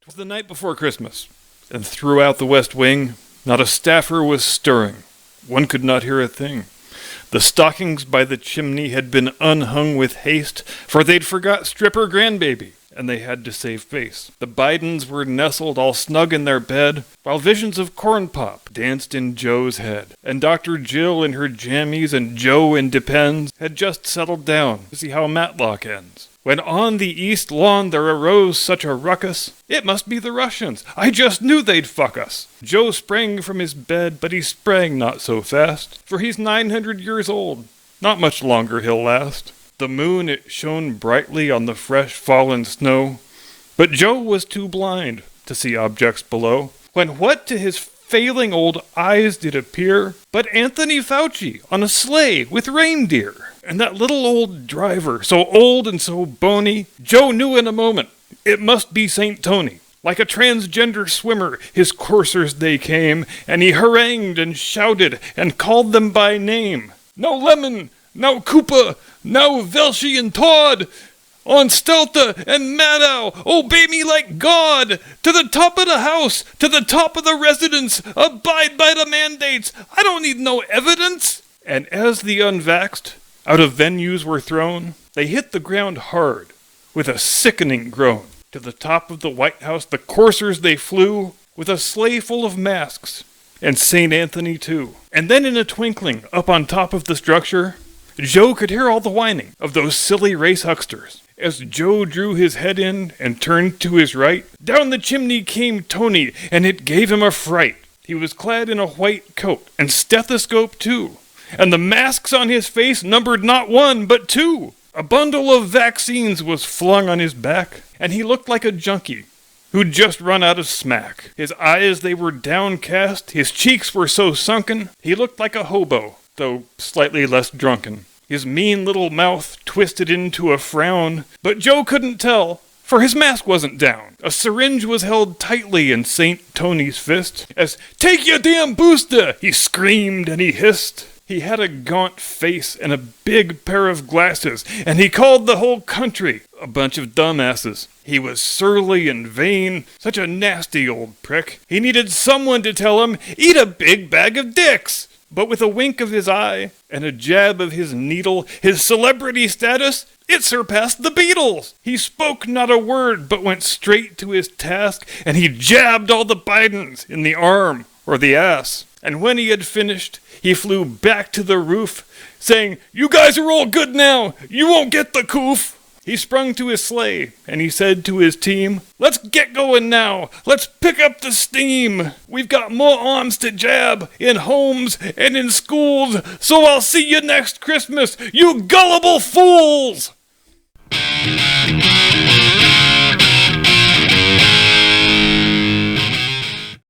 'Twas the night before Christmas, and throughout the West Wing, not a staffer was stirring. One could not hear a thing. The stockings by the chimney had been unhung with haste, for they'd forgot stripper grandbaby, and they had to save face. The Bidens were nestled all snug in their bed, while visions of corn pop danced in Joe's head. And Dr. Jill in her jammies and Joe in Depends had just settled down to see how Matlock ends. When on the east lawn there arose such a ruckus, it must be the Russians. I just knew they'd fuck us. Joe sprang from his bed, but he sprang not so fast, for he's 900 years old. Not much longer he'll last. The moon, it shone brightly on the fresh fallen snow, but Joe was too blind to see objects below, when what to his failing old eyes did appear but Anthony Fauci on a sleigh with reindeer. And that little old driver, so old and so bony, Joe knew in a moment it must be St. Tony. Like a transgender swimmer, his coursers they came, and he harangued and shouted and called them by name. Now Lemon, now Koopa, now Velshi and Todd, on Stelta and Maddow, obey me like God, to the top of the house, to the top of the residence, abide by the mandates, I don't need no evidence. And as the unvaxxed out of venues were thrown, they hit the ground hard with a sickening groan. To the top of the White House the coursers they flew, with a sleigh full of masks, and St. Anthony too. And then in a twinkling, up on top of the structure, Joe could hear all the whining of those silly race hucksters. As Joe drew his head in and turned to his right, down the chimney came Tony, and it gave him a fright. He was clad in a white coat, and stethoscope too, and the masks on his face numbered not one, but two. A bundle of vaccines was flung on his back, and he looked like a junkie who'd just run out of smack. His eyes, they were downcast, his cheeks were so sunken, he looked like a hobo, though slightly less drunken. His mean little mouth twisted into a frown, but Joe couldn't tell, for his mask wasn't down. A syringe was held tightly in St. Tony's fist, as, "Take your damn booster!" he screamed and he hissed. He had a gaunt face and a big pair of glasses, and he called the whole country a bunch of dumbasses. He was surly and vain, such a nasty old prick. He needed someone to tell him, "Eat a big bag of dicks!" But with a wink of his eye and a jab of his needle, his celebrity status, it surpassed the Beatles. He spoke not a word, but went straight to his task, and he jabbed all the Bidens in the arm or the ass. And when he had finished, he flew back to the roof, saying, "You guys are all good now. You won't get the coof." He sprung to his sleigh, and he said to his team, "Let's get going now. Let's pick up the steam. We've got more arms to jab in homes and in schools, so I'll see you next Christmas, you gullible fools!"